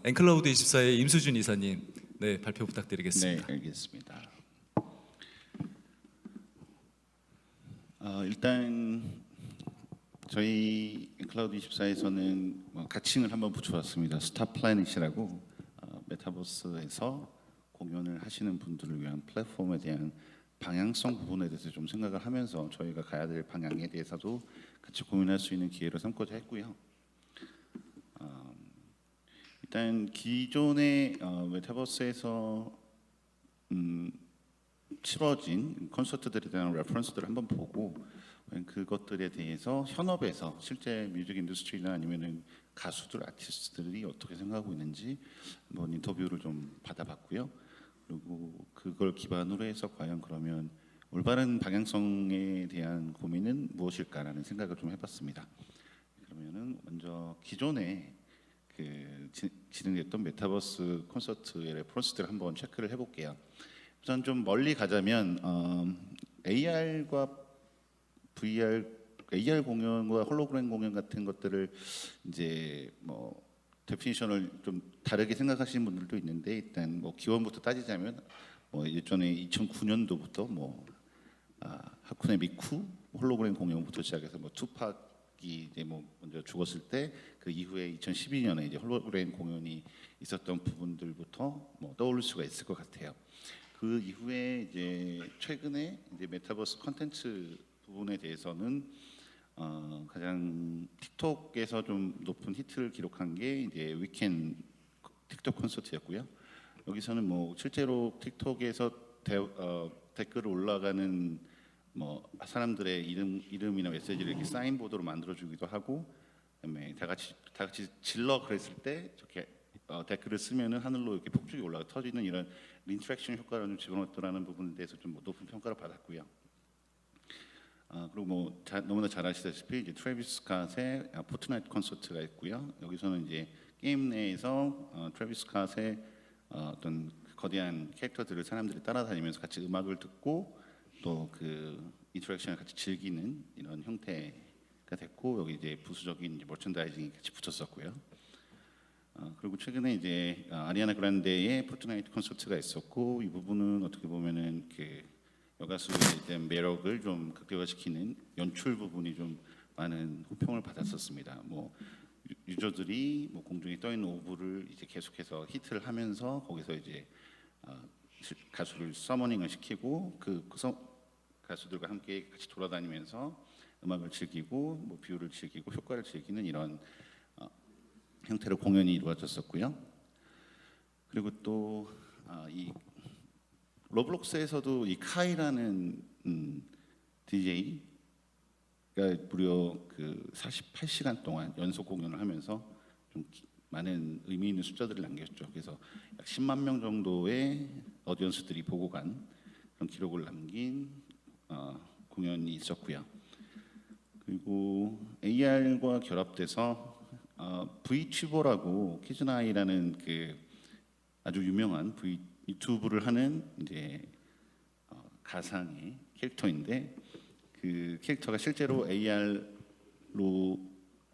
엔클라우드 24의 임수준 이사님, 네, 발표 부탁드리겠습니다. 네, 알겠습니다. 일단 저희 엔클라우드 24에서는 가칭을 한번 붙여봤습니다. 스타 플래닛이라고 메타버스에서 공연을 하시는 분들을 위한 플랫폼에 대한 방향성 부분에 대해서 좀 생각을 하면서 저희가 가야 될 방향에 대해서도 같이 고민할 수 있는 기회로 삼고자 했고요. 일단 기존의 메타버스에서 치러진 콘서트들에 대한 레퍼런스들을 한번 보고 그것들에 대해서 현업에서 실제 뮤직 인더스트리나 아니면은 가수들, 아티스트들이 어떻게 생각하고 있는지 한번 인터뷰를 좀 받아봤고요. 그리고 그걸 기반으로 해서 과연 그러면 올바른 방향성에 대한 고민은 무엇일까라는 생각을 좀 해봤습니다. 그러면은 먼저 기존에 진행됐던 메타버스 콘서트의 레퍼런스들을 한번 체크를 해볼게요. 우선 좀 멀리 가자면 AR과 VR, AR 공연과 홀로그램 공연 같은 것들을 이제 데피니션을 좀 다르게 생각하시는 분들도 있는데, 일단 기원부터 따지자면 예전에 2009년도부터 하쿠네 미쿠 홀로그램 공연부터 시작해서 투팍이 이제 먼저 죽었을 때 그 이후에 2012년에 이제 홀로그램 공연이 있었던 부분들부터 떠올릴 수가 있을 것 같아요. 그 이후에 이제 최근에 이제 메타버스 컨텐츠 부분에 대해서는 가장 틱톡에서 좀 높은 히트를 기록한 게 이제 위켄 틱톡 콘서트였고요. 여기서는 실제로 틱톡에서 댓글을 올라가는 사람들의 이름이나 메시지를 이렇게 사인보드로 만들어주기도 하고, 그다음에 다 같이 질러 그랬을 때 저렇게 댓글을 쓰면은 하늘로 이렇게 폭죽이 올라가 터지는 이런 인터랙션 효과를 좀 집어넣었다는 부분에 대해서 좀 높은 평가를 받았고요. 그리고 너무나 잘 아시다시피 이제 트래비스 스캇의 포트나이트 콘서트가 있고요. 여기서는 이제 게임 내에서 트래비스 스캇의 어떤 거대한 캐릭터들을 사람들이 따라다니면서 같이 음악을 듣고 또 그 인터랙션을 같이 즐기는 이런 형태가 됐고, 여기 이제 부수적인 이제 머천다이징이 같이 붙었었고요. 그리고 최근에 이제 아리아나 그란데의 포트나이트 콘서트가 있었고, 이 부분은 어떻게 보면은 여가수에 대한 매력을 좀 극대화시키는 연출 부분이 좀 많은 호평을 받았었습니다. 유저들이 공중에 떠 있는 오브를 이제 계속해서 히트를 하면서 거기서 이제 가수를 서머닝을 시키고 가수들과 함께 같이 돌아다니면서 음악을 즐기고 뷰를 즐기고 효과를 즐기는 이런 형태로 공연이 이루어졌었고요. 그리고 또 이 로블록스에서도 이 카이라는 DJ가 무려 48시간 동안 연속 공연을 하면서 좀 많은 의미 있는 숫자들을 남겼죠. 그래서 약 10만 명 정도의 어디언스들이 보고 간 그런 기록을 남긴 공연이 있었고요. 그리고 AR과 결합돼서 V튜버라고 키즈나이라는 아주 유명한 유튜브를 하는 이제 가상의 캐릭터인데, 그 캐릭터가 실제로 AR로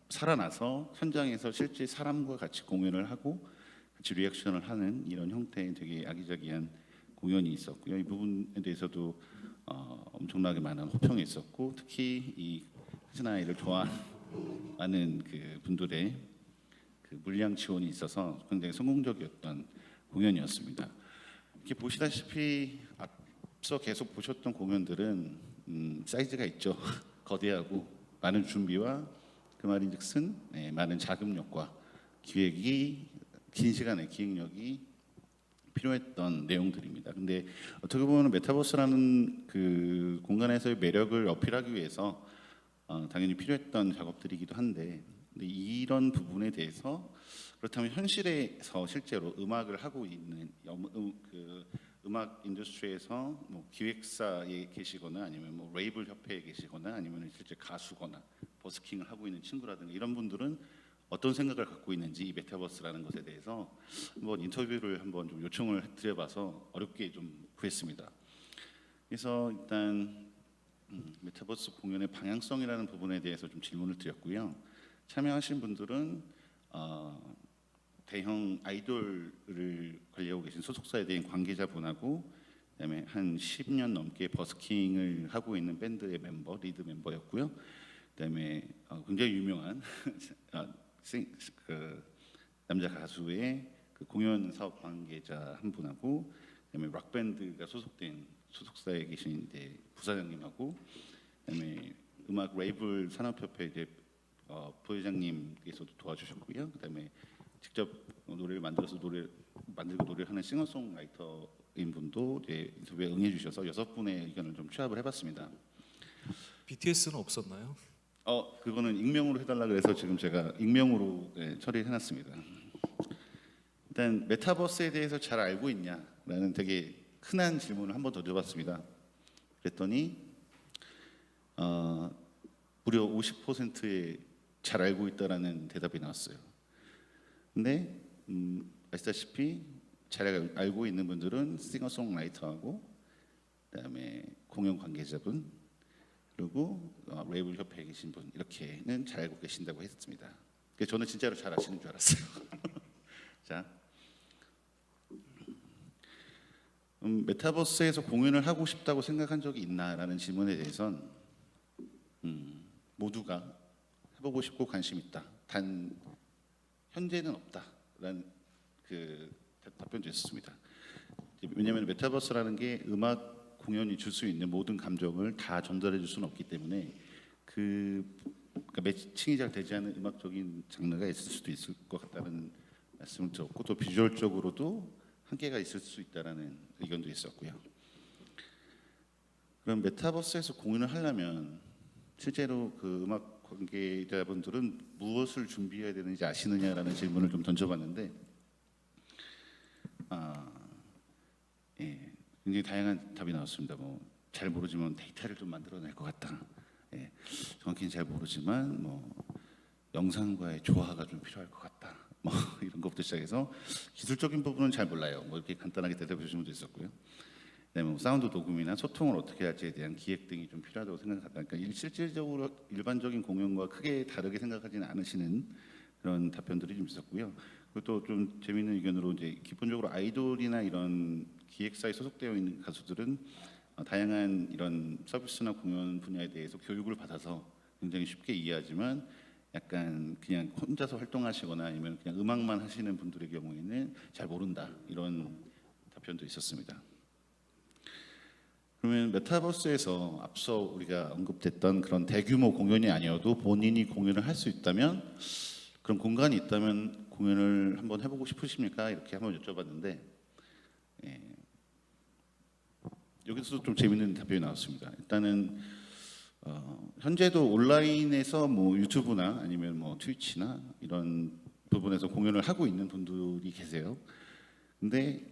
살아나서 현장에서 실제 사람과 같이 공연을 하고 같이 리액션을 하는 이런 형태의 되게 아기자기한 공연이 있었고요. 이 부분에 대해서도 엄청나게 많은 호평이 있었고, 특히 이 키즈나이를 좋아하는 분들의 물량 지원이 있어서 굉장히 성공적이었던 공연이었습니다. 이렇게 보시다시피 앞서 계속 보셨던 공연들은 사이즈가 있죠. 거대하고 많은 준비와 그 말인즉슨 많은 자금력과 기획이 긴 시간의 기획력이 필요했던 내용들입니다. 근데 어떻게 보면 메타버스라는 공간에서의 매력을 어필하기 위해서 당연히 필요했던 작업들이기도 한데, 근데 이런 부분에 대해서 그렇다면 현실에서 실제로 음악을 하고 있는 음악 인더스트리에서 기획사에 계시거나 아니면 레이블 협회에 계시거나 아니면 실제 가수거나 버스킹을 하고 있는 친구라든가 이런 분들은 어떤 생각을 갖고 있는지 이 메타버스라는 것에 대해서 한번 인터뷰를 한번 좀 요청을 드려봐서 어렵게 좀 구했습니다. 그래서 일단 메타버스 공연의 방향성이라는 부분에 대해서 좀 질문을 드렸고요. 참여하신 분들은 대형 아이돌을 관리하고 계신 소속사에 대한 관계자분하고 그다음에 한 10년 넘게 버스킹을 하고 있는 밴드의 멤버, 리드 멤버였고요. 그다음에 굉장히 유명한 그 남자 가수의 그 공연 사업 관계자 한 분하고 그다음에 락 밴드가 소속된 소속사에 계신 이제 부사장님하고 그다음에 음악 레이블 산업협회 이제 부회장님께서도 도와주셨고요. 그다음에 직접 노래를 만들고 노래를 하는 싱어송라이터인 분도 이제 인터뷰에 응해주셔서 6분의 의견을 좀 취합을 해봤습니다. BTS는 없었나요? 그거는 익명으로 해달라 그래서 지금 제가 익명으로 처리를 해놨습니다. 일단 메타버스에 대해서 잘 알고 있냐라는 되게 흔한 질문을 한 번 더 드려봤습니다. 그랬더니 무려 50%의 잘 알고 있다라는 대답이 나왔어요. 근데 아시다시피 잘 알고 있는 분들은 싱어송라이터하고 그다음에 공연 관계자분 그리고 레이블 협회에 계신 분 이렇게는 잘 알고 계신다고 했습니다. 그래서 저는 진짜로 잘 아시는 줄 알았어요. 자, 메타버스에서 공연을 하고 싶다고 생각한 적이 있나라는 질문에 대해선 모두가 해보고 싶고 관심 있다. 단 현재는 없다라는 그 답변도 있었습니다. 왜냐하면 메타버스라는 게 음악 공연이 줄 수 있는 모든 감정을 다 전달해 줄 수는 없기 때문에 그러니까 매칭이 잘 되지 않는 음악적인 장르가 있을 수도 있을 것 같다는 말씀을 드렸고 또 비주얼적으로도 한계가 있을 수 있다라는 의견도 있었고요. 그럼 메타버스에서 공연을 하려면 실제로 그 음악 관계자분들은 무엇을 준비해야 되는지 아시느냐라는 질문을 좀 던져봤는데 굉장히 다양한 답이 나왔습니다. 잘 모르지만 데이터를 좀 만들어낼 것 같다. 정확히는 잘 모르지만 영상과의 조화가 좀 필요할 것 같다. 이런 것부터 시작해서 기술적인 부분은 잘 몰라요. 이렇게 간단하게 대답해 주신 분도 있었고요. 그다음에 사운드 녹음이나 소통을 어떻게 할지에 대한 기획 등이 좀 필요하다고 생각한다. 그러니까 실질적으로 일반적인 공연과 크게 다르게 생각하지는 않으시는 그런 답변들이 좀 있었고요. 그리고 또 좀 재미있는 의견으로 이제 기본적으로 아이돌이나 이런 기획사에 소속되어 있는 가수들은 다양한 이런 서비스나 공연 분야에 대해서 교육을 받아서 굉장히 쉽게 이해하지만 약간 그냥 혼자서 활동하시거나 아니면 그냥 음악만 하시는 분들의 경우에는 잘 모른다 이런 답변도 있었습니다. 그러면 메타버스에서 앞서 우리가 언급됐던 그런 대규모 공연이 아니어도 본인이 공연을 할 수 있다면 그런 공간이 있다면 공연을 한번 해보고 싶으십니까? 이렇게 한번 여쭤봤는데 여기서 좀 재밌는 답변이 나왔습니다. 일단은 현재도 온라인에서 유튜브나 아니면 트위치나 이런 부분에서 공연을 하고 있는 분들이 계세요. 근데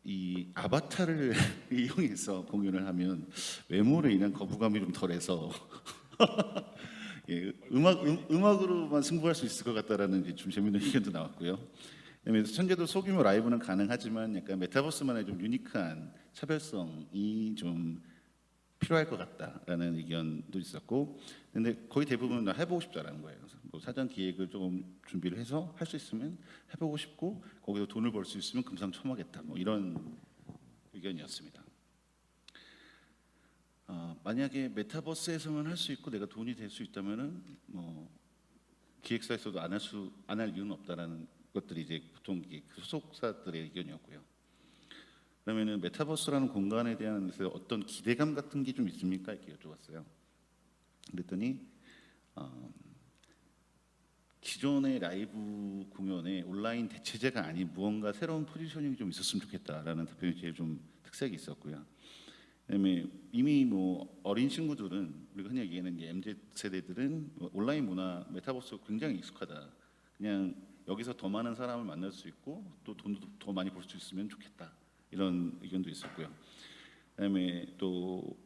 이 아바타를 이용해서 공연을 하면 외모로 인한 거부감이 좀 덜해서 음악으로만 승부할 수 있을 것 같다라는 좀 재밌는 의견도 나왔고요. 그다음에 현재도 소규모 라이브는 가능하지만 약간 메타버스만의 좀 유니크한 차별성이 좀 필요할 것 같다라는 의견도 있었고, 근데 거의 대부분 다 해보고 싶다라는 거예요. 사전 기획을 조금 준비를 해서 할 수 있으면 해보고 싶고 거기서 돈을 벌 수 있으면 금상첨화겠다. 이런 의견이었습니다. 만약에 메타버스에서만 할 수 있고 내가 돈이 될 수 있다면은 기획사에서도 안 할 이유는 없다라는 것들이 이제 보통 소속사들의 의견이었고요. 그러면은 메타버스라는 공간에 대한 어떤 기대감 같은 게 좀 있습니까? 이렇게 여쭤봤어요. 그랬더니 기존의 라이브 공연의 온라인 대체제가 아닌 무언가 새로운 포지셔닝이 좀 있었으면 좋겠다라는 답변이 제일 좀 특색이 있었고요. 그다음에 이미 어린 친구들은 우리가 흔히 얘기하는 게 MZ 세대들은 온라인 문화, 메타버스 굉장히 익숙하다. 그냥 여기서 더 많은 사람을 만날 수 있고 또 돈도 더 많이 벌 수 있으면 좋겠다. 이런 의견도 있었고요. 그다음에 또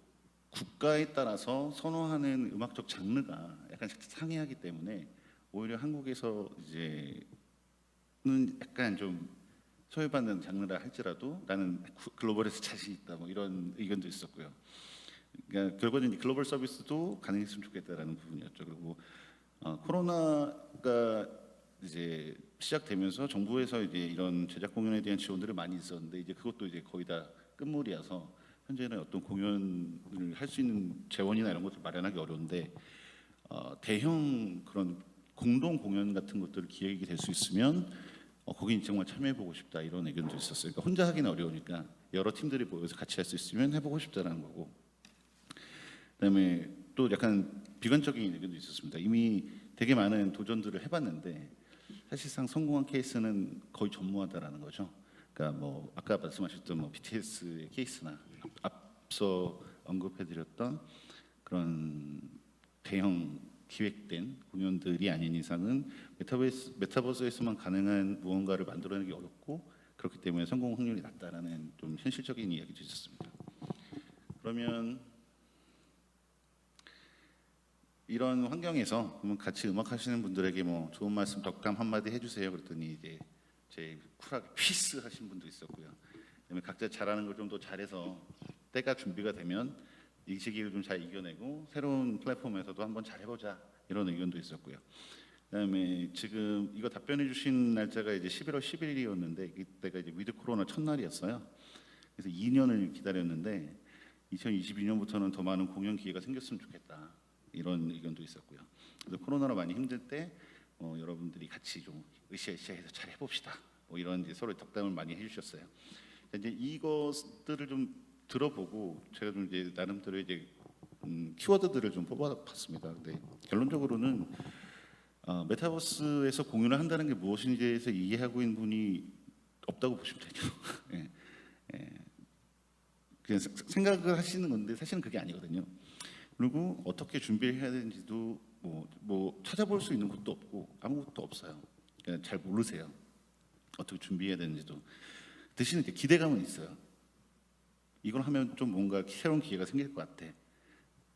국가에 따라서 선호하는 음악적 장르가 약간 상이하기 때문에 오히려 한국에서 이제는 약간 좀 소외받는 장르라 할지라도 나는 글로벌에서 자신 있다 이런 의견도 있었고요. 그러니까 결국은 글로벌 서비스도 가능했으면 좋겠다라는 부분이었죠. 그리고 코로나가 이제 시작되면서 정부에서 이제 이런 제작 공연에 대한 지원들을 많이 있었는데 이제 그것도 이제 거의 다 끝물이어서 현재는 어떤 공연을 할 수 있는 재원이나 이런 것들 마련하기 어려운데 대형 그런 공동 공연 같은 것들 기획이 될 수 있으면 거긴 정말 참여해보고 싶다 이런 의견도 있었어요. 그러니까 혼자 하기는 어려우니까 여러 팀들이 모여서 같이 할 수 있으면 해보고 싶다라는 거고. 그다음에 또 약간 비관적인 의견도 있었습니다. 이미 되게 많은 도전들을 해봤는데 사실상 성공한 케이스는 거의 전무하다라는 거죠. 그러니까 뭐 아까 말씀하셨던 뭐 BTS의 케이스나 앞서 언급해드렸던 그런 대형 기획된 공연들이 아닌 이상은 메타버스에서만 가능한 무언가를 만들어내기 어렵고 그렇기 때문에 성공 확률이 낮다라는 좀 현실적인 이야기도 있었습니다. 그러면 이런 환경에서 그러면 같이 음악 하시는 분들에게 뭐 좋은 말씀 덕담 한마디 해주세요. 그랬더니 이제 제 쿨하게 피스 하신 분도 있었고요. 그다음에 각자 잘하는 걸 좀 더 잘해서 때가 준비가 되면 이 시기를 좀 잘 이겨내고 새로운 플랫폼에서도 한번 잘 해보자 이런 의견도 있었고요. 그다음에 지금 이거 답변해 주신 날짜가 이제 11월 11일이었는데 이때가 이제 위드 코로나 첫날이었어요. 그래서 2년을 기다렸는데 2022년부터는 더 많은 공연 기회가 생겼으면 좋겠다 이런 의견도 있었고요. 그래서 코로나로 많이 힘들 때 여러분들이 같이 좀 으쌰으쌰해서 잘 해봅시다. 뭐 이런 이제 서로 덕담을 많이 해주셨어요. 이제 이것들을 좀 들어보고 제가 좀 이제 나름대로 이제 키워드들을 좀 뽑아봤습니다. 근데 결론적으로는 메타버스에서 공연을 한다는 게 무엇인지에 대해서 이해하고 있는 분이 없다고 보시면 되죠. 예, 예. 그냥 생각을 하시는 건데 사실은 그게 아니거든요. 그리고 어떻게 준비를 해야 되는지도 뭐 찾아볼 수 있는 것도 없고 아무것도 없어요. 그냥 잘 모르세요. 어떻게 준비해야 되는지도. 대신에 이제 기대감은 있어요. 이걸 하면 좀 뭔가 새로운 기회가 생길 것 같아.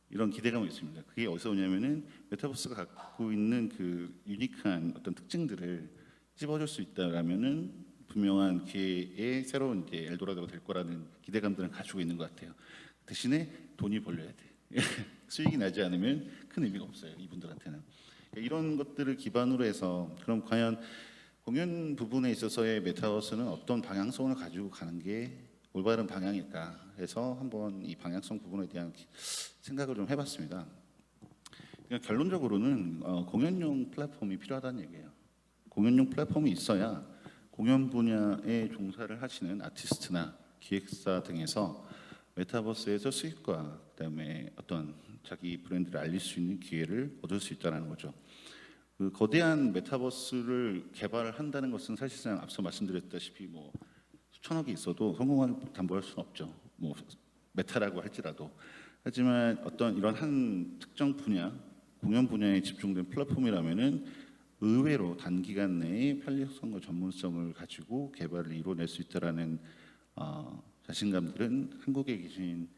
이런 기대감이 있습니다. 그게 어디서 오냐면은 메타버스가 갖고 있는 그 유니크한 어떤 특징들을 찝어줄 수 있다라면은 분명한 기회의 새로운 이제 엘도라도가 될 거라는 기대감들은 가지고 있는 것 같아요. 대신에 돈이 벌려야 돼. 수익이 나지 않으면 큰 의미가 없어요. 이분들한테는. 이런 것들을 기반으로 해서 그럼 과연 공연 부분에 있어서의 메타버스는 어떤 방향성을 가지고 가는 게 올바른 방향일까 해서 한번 이 방향성 부분에 대한 생각을 좀 해봤습니다. 그냥 결론적으로는 공연용 플랫폼이 필요하다는 얘기예요. 공연용 플랫폼이 있어야 공연 분야에 종사를 하시는 아티스트나 기획사 등에서 메타버스에서 수익과 그다음에 어떤 자기 브랜드를 알릴 수 있는 기회를 얻을 수 있다는 거죠. 그 거대한 메타버스를 개발한다는 것은 사실상 앞서 말씀드렸다시피 뭐 수천억이 있어도 성공을 담보할 수는 없죠. 뭐 메타라고 할지라도. 하지만 어떤 이런 한 특정 분야, 공연 분야에 집중된 플랫폼이라면은 의외로 단기간 내에 편리성과 전문성을 가지고 개발을 이뤄낼 수 있다라는 자신감들은 한국에 계신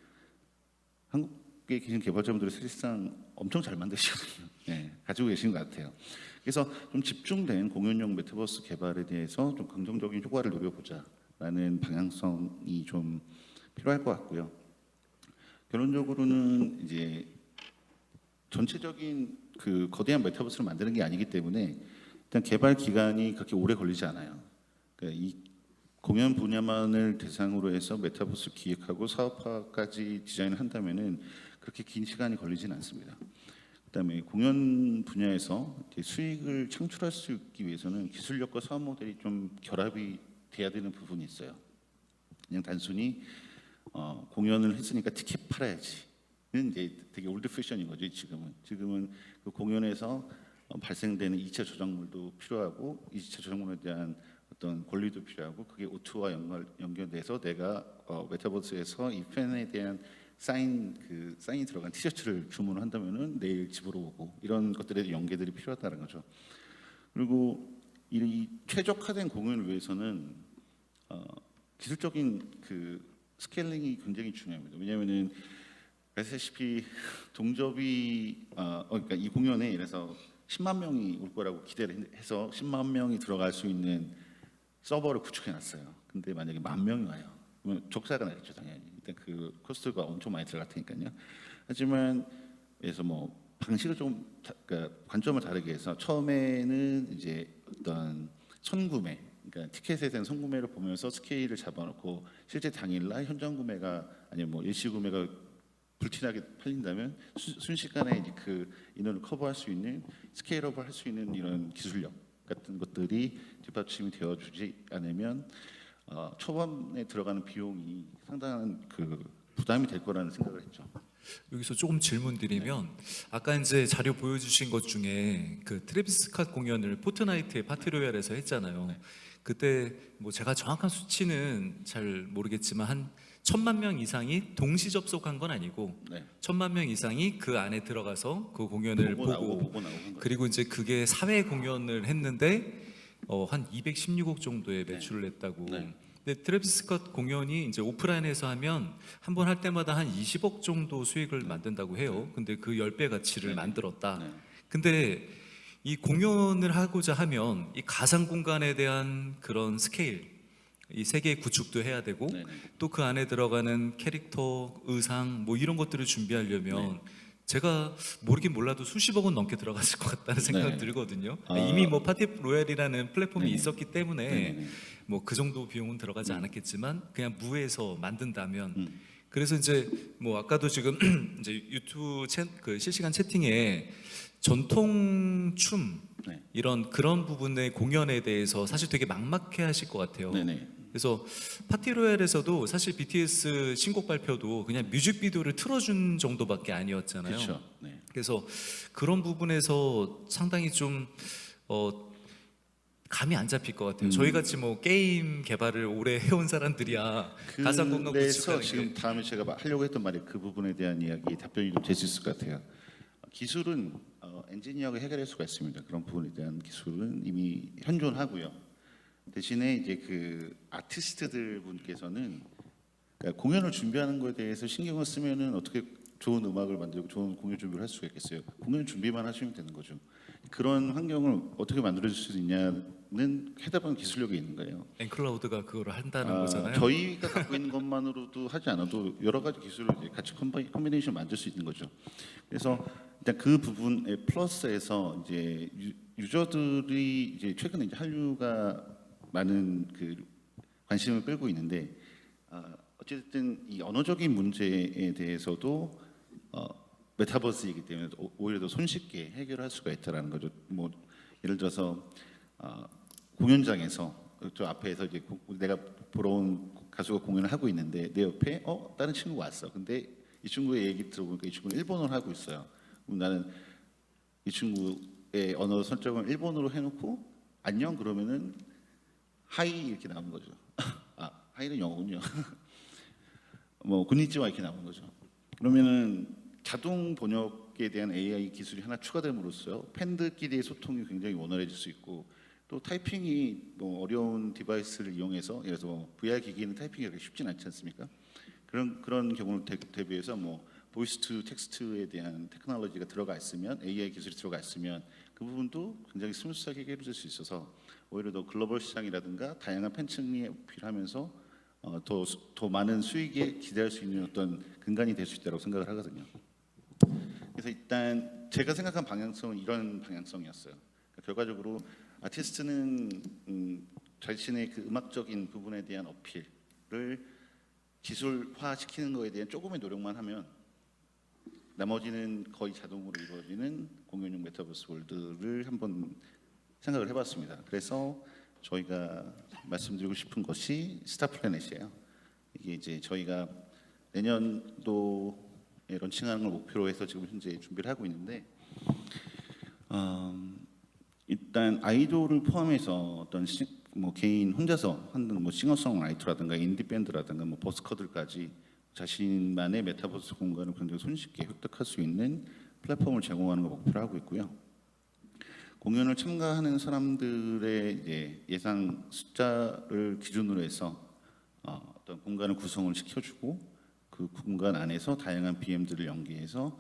개발자분들이 사실상 엄청 잘 만드시거든요. 네, 가지고 계신 것 같아요. 그래서 좀 집중된 공연용 메타버스 개발에 대해서 좀 긍정적인 효과를 노려보자라는 방향성이 좀 필요할 것 같고요. 결론적으로는 이제 전체적인 그 거대한 메타버스를 만드는 게 아니기 때문에 일단 개발 기간이 그렇게 오래 걸리지 않아요. 그러니까 이 공연 분야만을 대상으로 해서 메타버스 기획하고 사업화까지 디자인을 한다면은 그렇게 긴 시간이 걸리지는 않습니다. 그다음에 공연 분야에서 수익을 창출할 수 있기 위해서는 기술력과 사업 모델이 좀 결합이 돼야 되는 부분이 있어요. 그냥 단순히 공연을 했으니까 티켓 팔아야지는 이제 되게 올드 패션인 거죠. 지금은 그 공연에서 발생되는 2차 저작물도 필요하고 2차 저작물에 대한 어떤 권리도 필요하고 그게 O2와 연결돼서 내가 메타버스에서 이 팬에 대한 사인이 들어간 티셔츠를 주문을 한다면은 내일 집으로 오고 이런 것들에 연계들이 필요하다는 거죠. 그리고 이 최적화된 공연을 위해서는 기술적인 그 스케일링이 굉장히 중요합니다. 왜냐하면은 아시다시피 동접이 그러니까 이 공연에 이래서 10만 명이 올 거라고 기대를 해서 10만 명이 들어갈 수 있는 서버를 구축해 놨어요. 근데 만약에 10,000명이 와요. 그러면 적자가 나겠죠, 당연히. 일단 그 코스트가 엄청 많이 들어갈 테니까요. 하지만 그래서 뭐 방식을 그러니까 관점을 다르게 해서 처음에는 이제 어떤 선구매, 그러니까 티켓에 대한 선구매를 보면서 스케일을 잡아놓고 실제 당일날 현장 구매가 아니면 뭐 일시 구매가 불티나게 팔린다면 순식간에 이제 그 인원을 커버할 수 있는 스케일업을 할 수 있는 이런 기술력 같은 것들이 뒷받침이 되어주지 않으면 초반에 들어가는 비용이 상당한 그 부담이 될 거라는 생각을 했죠. 여기서 조금 질문 드리면 아까 이제 자료 보여주신 것 중에 그 트래비스 스캇 공연을 포트나이트의 파티로얄에서 했잖아요. 그때 뭐 제가 정확한 수치는 잘 모르겠지만 한 1,000만 명 이상이 동시 접속한 건 아니고 네. 1,000만 명 이상이 그 안에 들어가서 그 공연을 보고 나오고 한 거예요. 그리고 이제 그게 사회 공연을 했는데 한 216억 정도의 매출을 냈다고. 네. 근데 트래비스 스캇 공연이 이제 오프라인에서 하면 한 번 할 때마다 한 20억 정도 수익을 만든다고 해요. 근데 그 10배 가치를 만들었다. 네. 근데 이 공연을 하고자 하면 이 가상 공간에 대한 그런 스케일, 이 세계 구축도 해야 되고 네네. 또 그 안에 들어가는 캐릭터, 의상 뭐 이런 것들을 준비하려면 제가 모르긴 몰라도 수십억 원 넘게 들어갔을 것 같다는 생각이 네네. 들거든요. 아. 이미 뭐 파티 로얄이라는 플랫폼이 네네. 있었기 때문에 네네네. 뭐 그 정도 비용은 들어가지 않았겠지만 그냥 무에서 만든다면 음. 그래서 이제 뭐 아까도 지금 이제 유튜브 그 실시간 채팅에 전통 춤 네. 이런 그런 부분의 공연에 대해서 사실 되게 막막해하실 것 같아요. 네네. 그래서 파티 로얄에서도 사실 BTS 신곡 발표도 그냥 뮤직비디오를 틀어준 정도밖에 아니었잖아요. 그렇죠. 네. 그래서 그런 부분에서 상당히 좀 감이 안 잡힐 것 같아요. 저희 같이 뭐 게임 개발을 오래 해온 사람들이야 가상 공간 그래서 구축하는 지금 게 다음에 제가 하려고 했던 말이 그 부분에 대한 이야기 답변이 좀 될 수 있을 것 같아요. 기술은 엔지니어가 해결할 수가 있습니다. 그런 부분에 대한 기술은 이미 현존하고요. 대신에 이제 그 아티스트들 분께서는 그러니까 공연을 준비하는 거에 대해서 신경을 쓰면은 어떻게 좋은 음악을 만들고 좋은 공연 준비를 할 수가 있겠어요. 공연 준비만 하시면 되는 거죠. 그런 환경을 어떻게 만들어줄 수 있냐는 해답은 기술력이 있는 거예요. 엔클라우드가 그거를 한다는 거잖아요. 저희가 갖고 있는 것만으로도 하지 않아도 여러 가지 기술을 이제 같이 컨비네이션 만들 수 있는 거죠. 그래서 일단 그 부분에 플러스해서 이제 유저들이 이제 최근에 이제 한류가 많은 그 관심을 끌고 있는데 어쨌든 이 언어적인 문제에 대해서도 메타버스이기 때문에 오히려 더 손쉽게 해결할 수가 있다라는 거죠. 뭐 예를 들어서 공연장에서 저 앞에서 이제 내가 보러 온 가수가 공연을 하고 있는데 내 옆에 다른 친구가 왔어. 근데 이 친구의 얘기 들어보니까 이 친구는 일본어를 하고 있어요. 그럼 나는 이 친구의 언어 설정을 일본어로 해놓고 안녕 그러면은 하이 이렇게 나오는 거죠. 하이는 영어군요. 뭐 군니찌와 이렇게 나오는 거죠. 그러면은 자동 번역에 대한 AI 기술이 하나 추가됨으로써 팬들끼리의 소통이 굉장히 원활해질 수 있고 또 타이핑이 뭐 어려운 디바이스를 이용해서 예를 들어서 VR 기기는 타이핑이 그렇게 쉽진 않지 않습니까? 그런 경우를 대비해서 뭐 보이스 투 텍스트에 대한 테크놀로지가 들어가 있으면 AI 기술이 들어가 있으면 그 부분도 굉장히 스무스하게 해결될 수 있어서 오히려 더 글로벌 시장이라든가 다양한 팬층이 어필하면서 더 많은 수익에 기대할 수 있는 어떤 근간이 될 수 있다고 생각을 하거든요. 그래서 일단 제가 생각한 방향성은 이런 방향성이었어요. 그러니까 결과적으로 아티스트는 자신의 그 음악적인 부분에 대한 어필을 기술화시키는 거에 대한 조금의 노력만 하면 나머지는 거의 자동으로 이루어지는 공연용 메타버스 월드를 한번 생각을 해봤습니다. 그래서 저희가 말씀드리고 싶은 것이 스타플래닛이에요. 이게 이제 저희가 내년도에 런칭하는 걸 목표로 해서 지금 현재 준비를 하고 있는데 일단 아이돌을 포함해서 어떤 뭐 개인 혼자서 하는 뭐 싱어송라이터라든가 인디 밴드라든가 뭐 버스커들까지 자신만의 메타버스 공간을 굉장히 손쉽게 획득할 수 있는 플랫폼을 제공하는 걸 목표로 하고 있고요. 공연을 참가하는 사람들의 이제 예상 숫자를 기준으로 해서 어떤 공간을 구성을 시켜주고 그 공간 안에서 다양한 BM들을 연계해서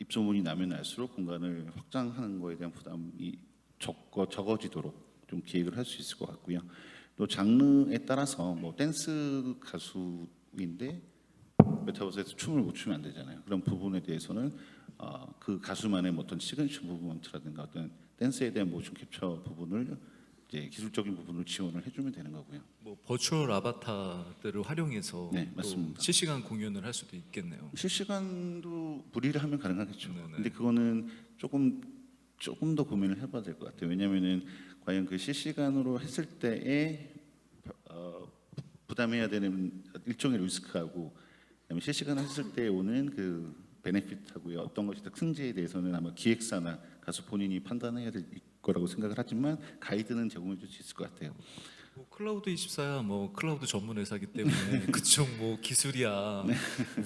입소문이 나면 날수록 공간을 확장하는 거에 대한 부담이 적어지도록 좀 기획을 할 수 있을 것 같고요. 또 장르에 따라서 뭐 댄스 가수인데 메타버스에서 춤을 못 추면 안 되잖아요. 그런 부분에 대해서는 그 가수만의 어떤 시그니처 무브먼트라든가 어떤 댄스에 대한 모션 캡처 부분을 이제 기술적인 부분을 지원을 해주면 되는 거고요. 뭐 버추얼 아바타들을 활용해서 네, 또 맞습니다. 실시간 공연을 할 수도 있겠네요. 실시간도 무리를 하면 가능하겠죠. 네네. 근데 그거는 조금 더 고민을 해봐야 될 것 같아요. 왜냐하면은 과연 그 실시간으로 했을 때에 부담해야 되는 일종의 리스크하고 그다음에 실시간 했을 때 오는 그 베네핏하고요 어떤 것이 더 큰지에 대해서는 아마 기획사나 가수 본인이 판단해야 될 거라고 생각을 하지만 가이드는 제공해 줄 수 있을 것 같아요. 뭐 클라우드 24야 뭐 클라우드 전문 회사기 때문에 그쪽 뭐 기술이야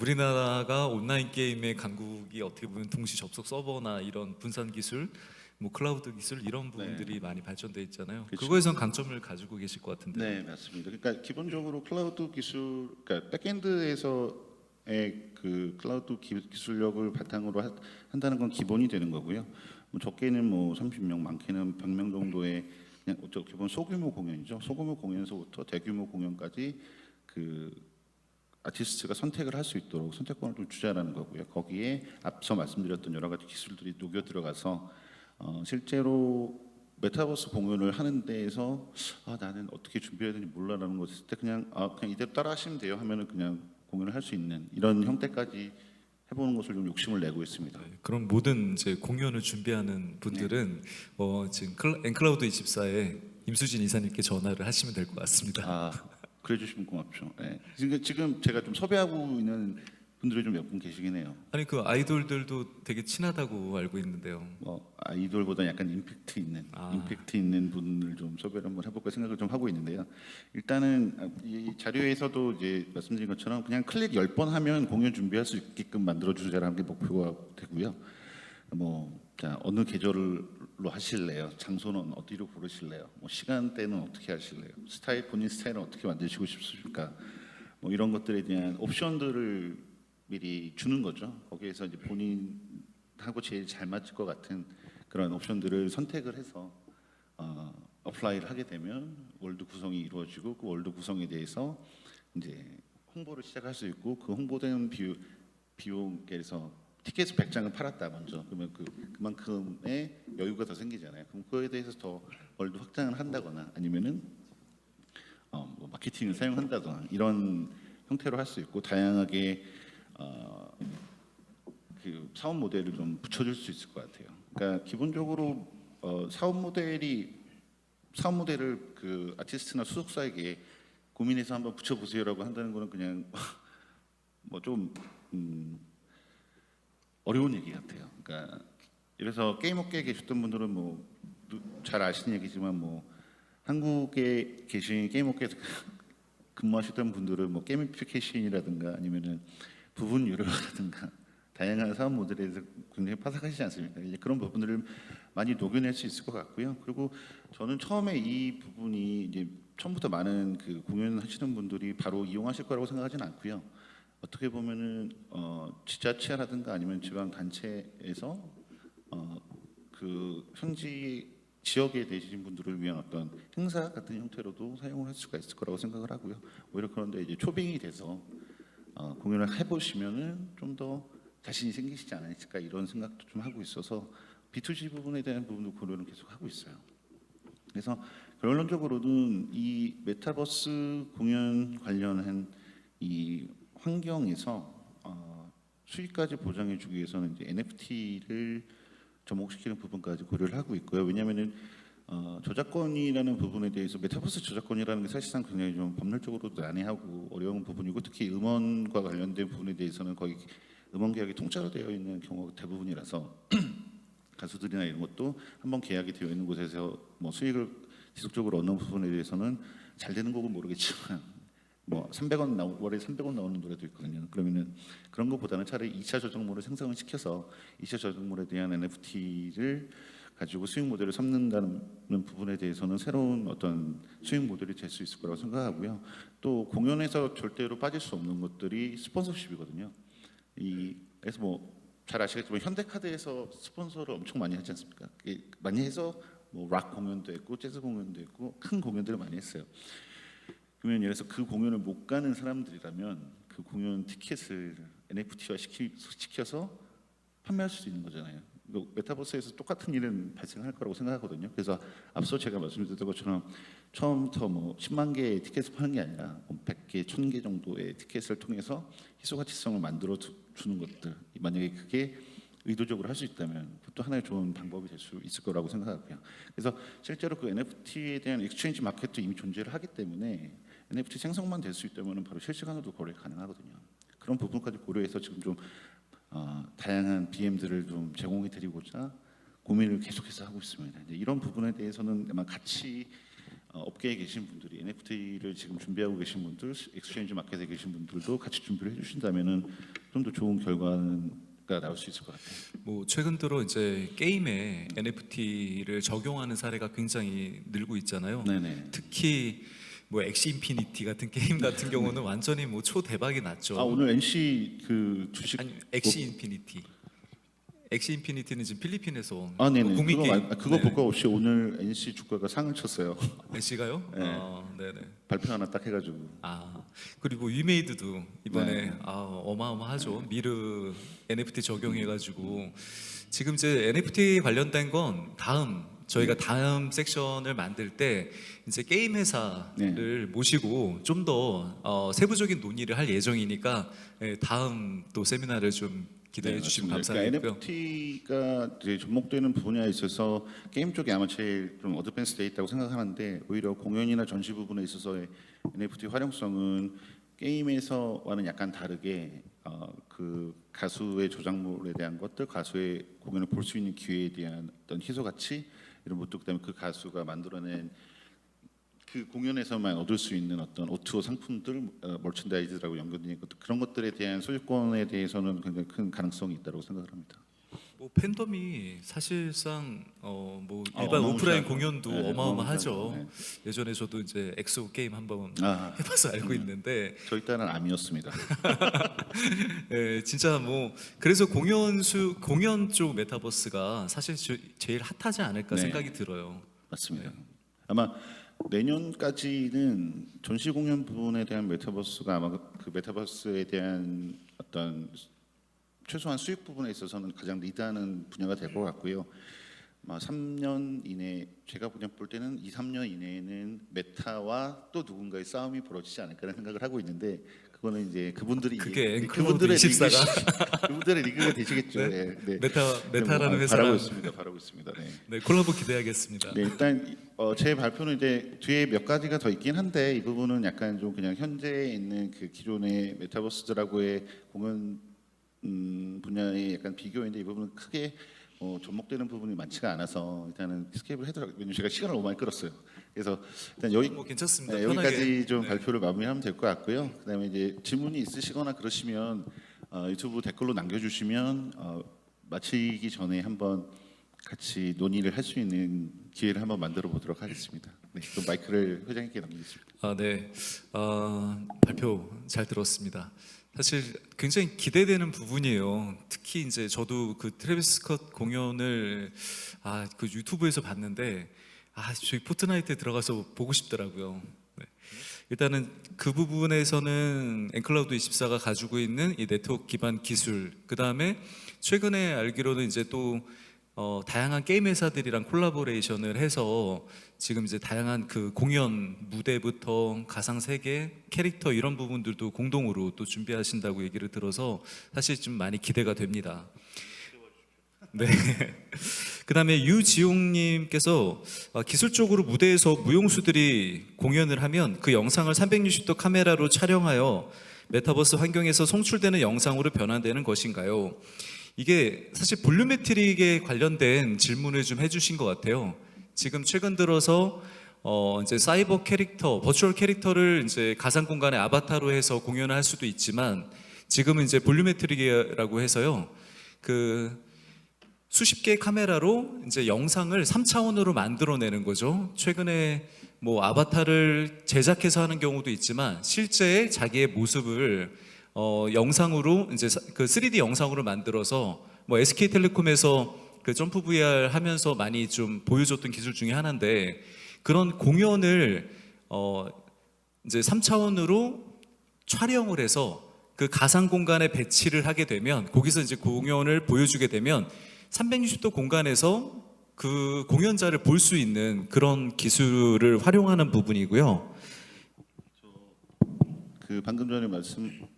우리나라가 온라인 게임의 강국이 어떻게 보면 동시 접속 서버나 이런 분산 기술 뭐 클라우드 기술 이런 부분들이 많이 발전돼 있잖아요. 그렇죠. 그거에선 강점을 가지고 계실 것 같은데. 네, 맞습니다. 그러니까 기본적으로 클라우드 기술, 그러니까 백엔드에서의 그 클라우드 기술력을 바탕으로 한다는 건 기본이 되는 거고요. 뭐 적게는 뭐 30명, 많게는 100명 정도의 그냥 기본 소규모 공연이죠. 소규모 공연에서부터 대규모 공연까지 그 아티스트가 선택을 할 수 있도록 선택권을 좀 주자라는 거고요. 거기에 앞서 말씀드렸던 여러 가지 기술들이 녹여 들어가서 실제로 메타버스 공연을 하는 데에서 나는 어떻게 준비해야 되는지 몰라라는 거 있을 때 그냥 이대로 따라 하시면 돼요 하면은 그냥 공연을 할 수 있는 이런 형태까지 해보는 것을 좀 욕심을 내고 있습니다. 네, 그럼 모든 이제 공연을 준비하는 분들은 지금 엔클라우드 24에 임수진 이사님께 전화를 하시면 될 것 같습니다. 그래 주시면 고맙죠. 네. 지금 제가 좀 섭외하고 있는 분들이 좀 몇 분 계시긴 해요. 아니 그 아이돌들도 되게 친하다고 알고 있는데요. 아이돌보다 약간 임팩트 있는 분을 좀 섭외를 한번 해볼까 생각을 좀 하고 있는데요. 일단은 이 자료에서도 이제 말씀드린 것처럼 그냥 클릭 10번 하면 공연 준비할 수 있게끔 만들어 주자라는 게 목표가 되고요. 자, 어느 계절로 하실래요? 장소는 어디로 고르실래요? 시간대는 어떻게 하실래요? 본인 스타일은 어떻게 만드시고 싶으십니까? 이런 것들에 대한 옵션들을 미리 주는 거죠. 거기에서 이제 본인하고 제일 잘 맞을 것 같은 그런 옵션들을 선택을 해서 어플라이를 하게 되면 월드 구성이 이루어지고 그 월드 구성에 대해서 이제 홍보를 시작할 수 있고 그 홍보되는 비용에서 티켓을 100장을 팔았다 먼저 그러면 그만큼의 여유가 더 생기잖아요. 그럼 그거에 대해서 더 월드 확장을 한다거나 아니면은 마케팅을 사용한다거나 이런 형태로 할 수 있고 다양하게 그 사업 모델을 좀 붙여줄 수 있을 것 같아요. 그러니까 기본적으로 사업 모델을 그 아티스트나 수속사에게 고민해서 한번 붙여보세요라고 한다는 거는 그냥 좀 어려운 얘기 같아요. 그러니까 그래서 게임 업계에 계셨던 분들은 잘 아시는 얘기지만 한국에 계신 게임 업계에서 근무하셨던 분들은 게이미피케이션이라든가 아니면은 부분 유료라든가 다양한 사업 모델에 대해서 굉장히 파삭하시지 않습니까? 이제 그런 부분들을 많이 녹여낼 수 있을 것 같고요. 그리고 저는 처음에 이 부분이 이제 처음부터 많은 그 공연하시는 분들이 바로 이용하실 거라고 생각하지는 않고요. 어떻게 보면은 지자체라든가 아니면 지방 단체에서 그 현지 지역에 계신 분들을 위한 어떤 행사 같은 형태로도 사용을 할 수가 있을 거라고 생각을 하고요. 오히려 그런데 이제 초빙이 돼서 공연을 해보시면은 좀 더 자신이 생기시지 않으실까 이런 생각도 좀 하고 있어서 B2G 부분에 대한 부분도 고려는 계속 하고 있어요. 그래서 결론적으로는 이 메타버스 공연 관련한 이 환경에서 수익까지 보장해주기 위해서는 이제 NFT를 접목시키는 부분까지 고려를 하고 있고요. 왜냐하면은 저작권이라는 부분에 대해서 메타버스 저작권이라는 게 사실상 굉장히 좀 법률적으로도 난해하고 어려운 부분이고 특히 음원과 관련된 부분에 대해서는 거의 음원 계약이 통짜로 되어 있는 경우가 대부분이라서 가수들이나 이런 것도 한번 계약이 되어 있는 곳에서 수익을 지속적으로 얻는 부분에 대해서는 잘 되는 곡은 모르겠지만 300원 월에 300원 나오는 노래도 있거든요. 그러면은 그런 것보다는 차라리 2차 저작물을 생성을 시켜서 2차 저작물에 대한 NFT를 가지고 수익 모델을 삼는다는 부분에 대해서는 새로운 어떤 수익 모델이 될 수 있을 거라고 생각하고요. 또 공연에서 절대로 빠질 수 없는 것들이 스폰서십이거든요. 그래서 잘 아시겠지만 현대카드에서 스폰서를 엄청 많이 하지 않습니까? 많이 해서 락 공연도 했고 재즈 공연도 했고 큰 공연들을 많이 했어요. 그러면 예를 들어서 그 공연을 못 가는 사람들이라면 그 공연 티켓을 NFT화 시켜서 판매할 수도 있는 거잖아요. 이거 메타버스에서 똑같은 일은 발생할 거라고 생각하거든요. 그래서 앞서 제가 말씀드렸던 것처럼 처음부터 뭐 10만 개의 티켓을 파는 게 아니라 뭐 100개, 1000개 정도의 티켓을 통해서 희소가치성을 만들어 주는 것들, 만약에 그게 의도적으로 할 수 있다면 그것도 하나의 좋은 방법이 될 수 있을 거라고 생각하고요. 그래서 실제로 그 NFT에 대한 익스체인지 마켓도 이미 존재를 하기 때문에 NFT 생성만 될 수 있다면 바로 실시간으로도 거래 가능하거든요. 그런 부분까지 고려해서 지금 좀 다양한 BM들을 좀 제공해 드리고자 고민을 계속해서 하고 있습니다. 이제 이런 부분에 대해서는 아마 같이 업계에 계신 분들이 NFT를 지금 준비하고 계신 분들, 익스체인지 마켓에 계신 분들도 같이 준비를 해주신다면은 좀 더 좋은 결과가 나올 수 있을 것 같아요. 뭐 최근 들어 이제 게임에 NFT를 적용하는 사례가 굉장히 늘고 있잖아요. 네네. 특히 뭐 엑시 인피니티 같은 게임 같은 경우는 완전히 뭐 초대박이 났죠. 오늘 NC 그 주식 아니 엑시 인피니티. 엑시 인피니티는 지금 필리핀에서 네네. 국민 게임. 그거 볼 거 없이 오늘 NC 주가가 상을 쳤어요. 엑시가요? 네. 네네. 발표 하나 딱 해가지고. 그리고 위메이드도 이번에 네. 어마어마하죠. 미르 NFT 적용해가지고 지금 이제 NFT 관련된 건 저희가 다음 섹션을 만들 때 이제 게임 회사를 모시고 좀 더 세부적인 논의를 할 예정이니까 다음 또 세미나를 좀 기대해 주시면 감사하겠고요. 그러니까 NFT가 이제 접목되는 분야에 있어서 게임 쪽이 아마 제일 좀 어드밴스 돼 있다고 생각하는데 오히려 공연이나 전시 부분에 있어서의 NFT 활용성은 게임에서와는 약간 다르게 그 가수의 조작물에 대한 것들, 가수의 공연을 볼 수 있는 기회에 대한 어떤 희소 가치 이런 것도 그다음에 그 가수가 만들어낸 그 공연에서만 얻을 수 있는 어떤 O2O 상품들, 머천다이즈라고 연결되는 것들 그런 것들에 대한 소유권에 대해서는 굉장히 큰 가능성이 있다고 생각을 합니다. 뭐 팬덤이 사실상 뭐 일반 어마무시하죠. 오프라인 공연도 네, 어마어마하죠. 어마무시하죠. 예전에 저도 이제 엑소 게임 한번 아, 해봐서 알고 있는데 저희 딸은 암이었습니다. 진짜 뭐 그래서 공연 쪽 메타버스가 사실 제일 핫하지 않을까 네. 생각이 들어요. 맞습니다. 아마 내년까지는 전시 공연 부분에 대한 메타버스가 아마 그 메타버스에 대한 어떤 최소한 수익 부분에 있어서는 가장 리드하는 분야가 될 것 같고요. 아마 3년 이내 제가 그냥 볼 때는 2, 3년 이내에는 메타와 또 누군가의 싸움이 벌어지지 않을까라는 생각을 하고 있는데 그거는 이제 그분들이 그게 그분들의 24가 그분들의 리그가 되시겠죠. 네. 네. 메타라는 바라고 회사랑 바라고 있습니다. 네. 네, 콜라보 기대하겠습니다. 네, 일단 제 발표는 이제 뒤에 몇 가지가 더 있긴 한데 이 부분은 약간 좀 그냥 현재에 있는 그 기존의 메타버스들하고의 공연 분야의 약간 비교인데 이 부분은 크게 접목되는 부분이 많지가 않아서 일단은 스케ip을 해더라고요. 왜냐면 제가 시간을 너무 많이 끌었어요. 그래서 일단 뭐 괜찮습니다. 여기까지 편하게. 좀 네. 발표를 마무리하면 될 것 같고요. 그다음에 이제 질문이 있으시거나 그러시면 유튜브 댓글로 남겨주시면 마치기 전에 한번 같이 논의를 할 수 있는 기회를 한번 만들어 보도록 하겠습니다. 네, 그럼 마이크를 회장님께 넘기겠습니다. 네. 발표 잘 들었습니다. 사실 굉장히 기대되는 부분이에요. 특히 이제 저도 그 트래비스 스콧 공연을 그 유튜브에서 봤는데 저희 포트나이트에 들어가서 보고 싶더라고요. 네. 일단은 그 부분에서는 엔클라우드 24가 가지고 있는 이 네트워크 기반 기술, 그 다음에 최근에 알기로는 이제 또 다양한 게임 회사들이랑 콜라보레이션을 해서 지금 이제 다양한 그 공연 무대부터 가상 세계 캐릭터 이런 부분들도 공동으로 또 준비하신다고 얘기를 들어서 사실 좀 많이 기대가 됩니다. 네. 그다음에 유지용님께서 기술적으로 무대에서 무용수들이 공연을 하면 그 영상을 360도 카메라로 촬영하여 메타버스 환경에서 송출되는 영상으로 변환되는 것인가요? 이게 사실 볼륨메트릭에 관련된 질문을 좀 해주신 것 같아요. 지금 최근 들어서 이제 사이버 캐릭터, 버추얼 캐릭터를 이제 가상 공간의 아바타로 해서 공연을 할 수도 있지만 지금은 이제 볼륨메트릭이라고 해서요. 그 수십 개의 카메라로 이제 영상을 3차원으로 만들어내는 거죠. 최근에 뭐 아바타를 제작해서 하는 경우도 있지만 실제 자기의 모습을 영상으로 이제 그 3D 영상으로 만들어서 뭐 SK텔레콤에서 그 점프 VR 하면서 많이 좀 보여줬던 기술 중에 하나인데 그런 공연을 이제 3차원으로 촬영을 해서 그 가상 공간에 배치를 하게 되면 거기서 이제 공연을 보여주게 되면 360도 공간에서 그 공연자를 볼 수 있는 그런 기술을 활용하는 부분이고요. 그 방금 전에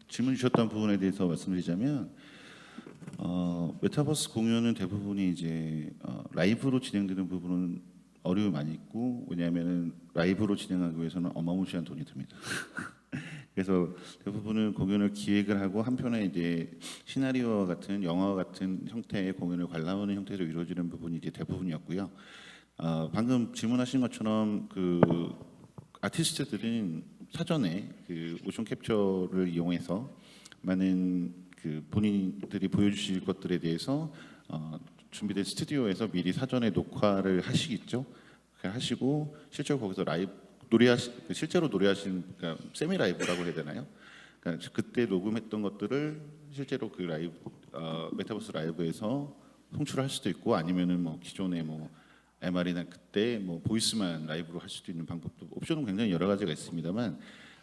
질문 주셨던 부분에 대해서 말씀드리자면 메타버스 공연은 대부분이 이제 라이브로 진행되는 부분은 어려움이 많이 있고 왜냐하면은 라이브로 진행하기 위해서는 어마무시한 돈이 듭니다. 그래서 대부분은 공연을 기획을 하고 한편에 이제 시나리오와 같은 영화와 같은 형태의 공연을 관람하는 형태로 이루어지는 부분이 이제 대부분이었고요. 방금 질문하신 것처럼 그 아티스트들은 사전에 그 모션 캡처를 이용해서 많은 그 본인들이 보여주실 것들에 대해서 준비된 스튜디오에서 미리 사전에 녹화를 하시겠죠. 하시고 실제로 거기서 실제로 노래하신 그러니까 세미 라이브라고 해야 되나요? 그러니까 그때 녹음했던 것들을 실제로 그 라이브 메타버스 라이브에서 송출할 수도 있고 아니면은 뭐 기존의 뭐 MR이나 그때 뭐 보이스만 라이브로 할 수도 있는 방법도 옵션은 굉장히 여러 가지가 있습니다만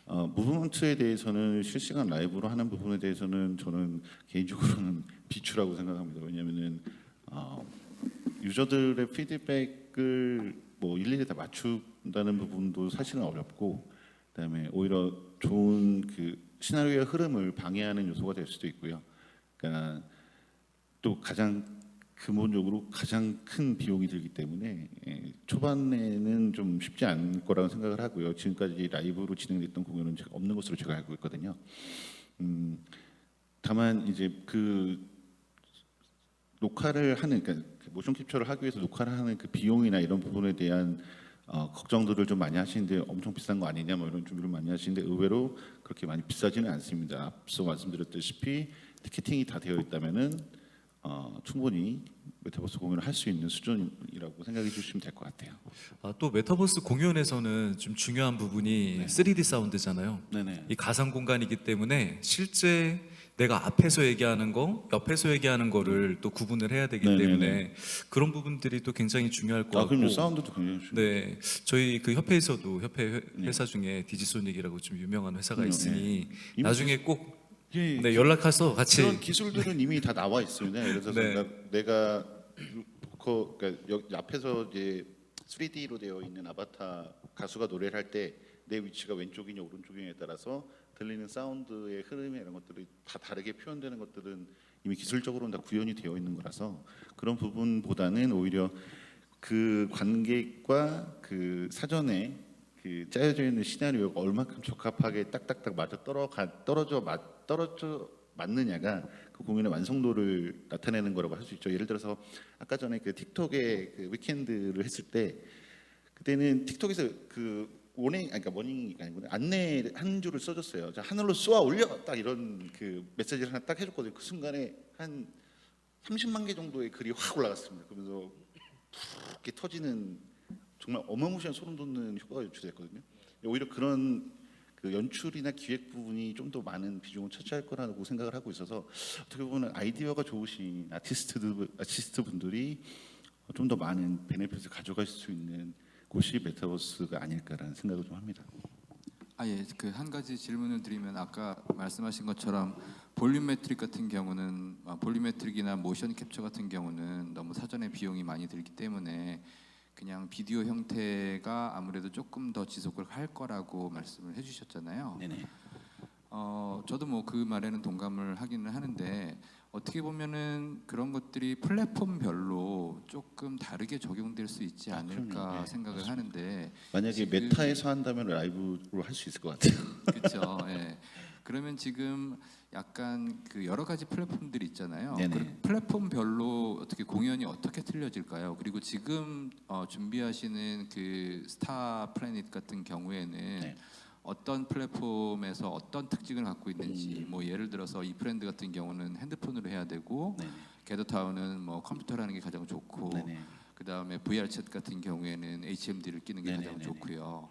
무브먼트에 대해서는 실시간 라이브로 하는 부분에 대해서는 저는 개인적으로는 비추라고 생각합니다. 왜냐하면은 유저들의 피드백을 뭐 일일이 다 맞춘다는 부분도 사실은 어렵고 그다음에 오히려 좋은 그 시나리오의 흐름을 방해하는 요소가 될 수도 있고요. 그러니까 또 근본적으로 가장 큰 비용이 들기 때문에 초반에는 좀 쉽지 않을 거라고 생각을 하고요. 지금까지 라이브로 진행됐던 공연은 없는 것으로 제가 알고 있거든요. 다만 이제 그 녹화를 하는 그러니까 모션 캡처를 하기 위해서 녹화를 하는 그 비용이나 이런 부분에 대한 걱정들을 좀 많이 하시는데 엄청 비싼 거 아니냐 뭐 이런 준비를 많이 하시는데 의외로 그렇게 많이 비싸지는 않습니다. 앞서 말씀드렸다시피 티켓팅이 다 되어 있다면은 충분히 메타버스 공연을 할 수 있는 수준이라고 생각해 주시면 될 것 같아요. 또 메타버스 공연에서는 좀 중요한 부분이 네. 3D 사운드잖아요. 네네. 이 가상 공간이기 때문에 실제 내가 앞에서 얘기하는 거, 옆에서 얘기하는 거를 또 구분을 해야 되기 네네네. 때문에 그런 부분들이 또 굉장히 중요할 것 같고. 그럼요. 사운드도 굉장히 중요해요. 네, 저희 그 협회에서도 협회 네. 회사 중에 디지소닉이라고 좀 유명한 회사가 그럼요. 있으니 이미 나중에 꼭 예, 네, 연락해서 같이. 그런 기술들은 이미 다 나와 있습니다. 예를 들어서 네. 내가 그러니까 여기 앞에서 이제 3D로 되어 있는 아바타 가수가 노래를 할 때 내 위치가 왼쪽이냐 오른쪽이냐에 따라서 들리는 사운드의 흐름이 이런 것들이 다 다르게 표현되는 것들은 이미 기술적으로는 다 구현이 되어 있는 거라서 그런 부분보다는 오히려 그 관객과 그 사전에 그 짜여져 있는 시나리오가 얼마큼 적합하게 딱딱딱 떨어져 맞느냐가 그 공연의 완성도를 나타내는 거라고 할 수 있죠. 예를 들어서 아까 전에 그 틱톡의 그 위켄드를 했을 때 그때는 틱톡에서 그 그러니까 워닝이 아니고 안내 한 줄을 써줬어요. 자, 하늘로 쏘아 올려 딱 이런 그 메시지를 하나 딱 해줬거든요. 그 순간에 한 30만 개 정도의 글이 확 올라갔습니다. 그러면서 이렇게 터지는 정말 어마무시한 소름 돋는 효과가 연출됐거든요. 오히려 그런 그 연출이나 기획 부분이 좀 더 많은 비중을 차지할 거라고 생각을 하고 있어서 어떻게 보면 아이디어가 좋으신 아티스트 분들이 좀 더 많은 베네핏을 가져갈 수 있는 곳이 메타버스가 아닐까라는 생각을 좀 합니다. 예, 그 한 가지 질문을 드리면 아까 말씀하신 것처럼 볼륨메트릭 같은 경우는 볼륨메트릭이나 모션 캡처 같은 경우는 너무 사전에 비용이 많이 들기 때문에 그냥 비디오 형태가 아무래도 조금 더 지속을 할 거라고 말씀을 해주셨잖아요. 네네. 저도 뭐 그 말에는 동감을 하기는 하는데 어떻게 보면은 그런 것들이 플랫폼별로 조금 다르게 적용될 수 있지 않을까 그럼요. 네, 생각을 맞습니다. 하는데 만약에 지금- 메타에서 한다면 라이브로 할 수 있을 것 같아요. 그렇죠. 예. 그러면 지금 약간 그 여러 가지 플랫폼들이 있잖아요. 네네. 그 플랫폼별로 어떻게 공연이 어떻게 틀려질까요? 그리고 지금 준비하시는 그 스타 플래닛 같은 경우에는 네. 어떤 플랫폼에서 어떤 특징을 갖고 있는지 뭐 예를 들어서 이 브랜드 같은 경우는 핸드폰으로 해야 되고 네네. 게더타운은 뭐 컴퓨터로 하는 게 가장 좋고 네네. 그다음에 VR 챗 같은 경우에는 HMD를 끼는 게 가장 네네네네. 좋고요.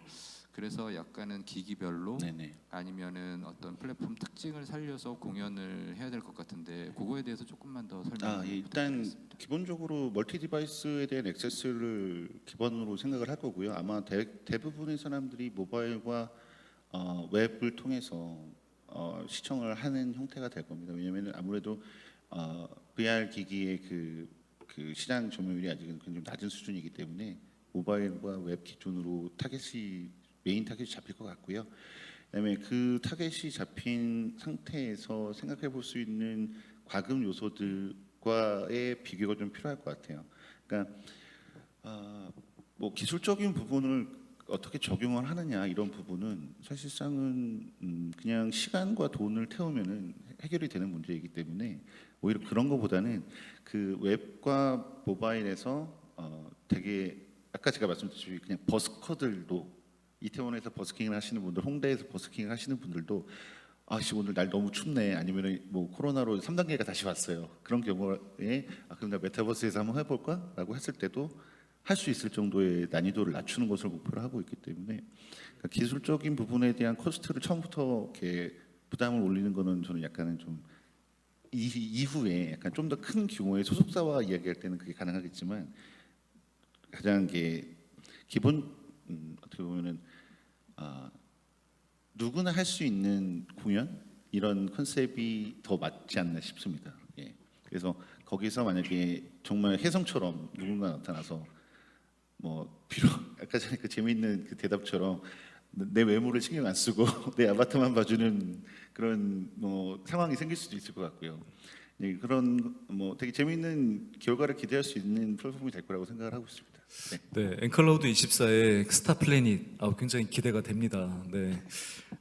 그래서 약간은 기기별로 네네. 아니면은 어떤 플랫폼 특징을 살려서 공연을 해야 될 것 같은데 그거에 대해서 조금만 더 설명 일단 부탁드리겠습니다. 기본적으로 멀티 디바이스에 대한 액세스를 기본으로 생각을 할 거고요. 아마 대부분의 사람들이 모바일과 웹을 통해서 시청을 하는 형태가 될 겁니다. 왜냐하면 아무래도 VR 기기의 그 시장 점유율이 아직은 굉장히 낮은 수준이기 때문에 모바일과 웹 기준으로 메인 타겟이 잡힐 것 같고요. 그다음에 그 타겟이 잡힌 상태에서 생각해 볼 수 있는 과금 요소들과의 비교가 좀 필요할 것 같아요. 그러니까 뭐 기술적인 부분을 어떻게 적용을 하느냐 이런 부분은 사실상은 그냥 시간과 돈을 태우면은 해결이 되는 문제이기 때문에 오히려 그런 것보다는 그 웹과 모바일에서 되게 아까 제가 말씀드렸듯이 그냥 버스커들도 이태원에서 버스킹을 하시는 분들, 홍대에서 버스킹을 하시는 분들도 아씨 오늘 날 너무 춥네 아니면 뭐 코로나로 3단계가 다시 왔어요. 그런 경우에 그럼 나 메타버스에서 한번 해볼까라고 했을 때도 할 수 있을 정도의 난이도를 낮추는 것을 목표로 하고 있기 때문에 그러니까 기술적인 부분에 대한 코스트를 처음부터 이렇게 부담을 올리는 거는 저는 약간은 좀 이후에 약간 좀 더 큰 규모의 소속사와 이야기할 때는 그게 가능하겠지만 가장 게 기본 어떻게 보면은 누구나 할 수 있는 공연 이런 컨셉이 더 맞지 않나 싶습니다. 예. 그래서 거기서 만약에 정말 혜성처럼 누군가 나타나서 뭐 비록 아까 전에 그 재미있는 그 대답처럼 내 외모를 신경 안 쓰고 내 아바타만 봐주는 그런 뭐 상황이 생길 수도 있을 것 같고요. 예, 그런 뭐 되게 재미있는 결과를 기대할 수 있는 플랫폼이 될 거라고 생각을 하고 있습니다. 네. 네, 앵클라우드 24의 스타 플래닛 굉장히 기대가 됩니다. 네,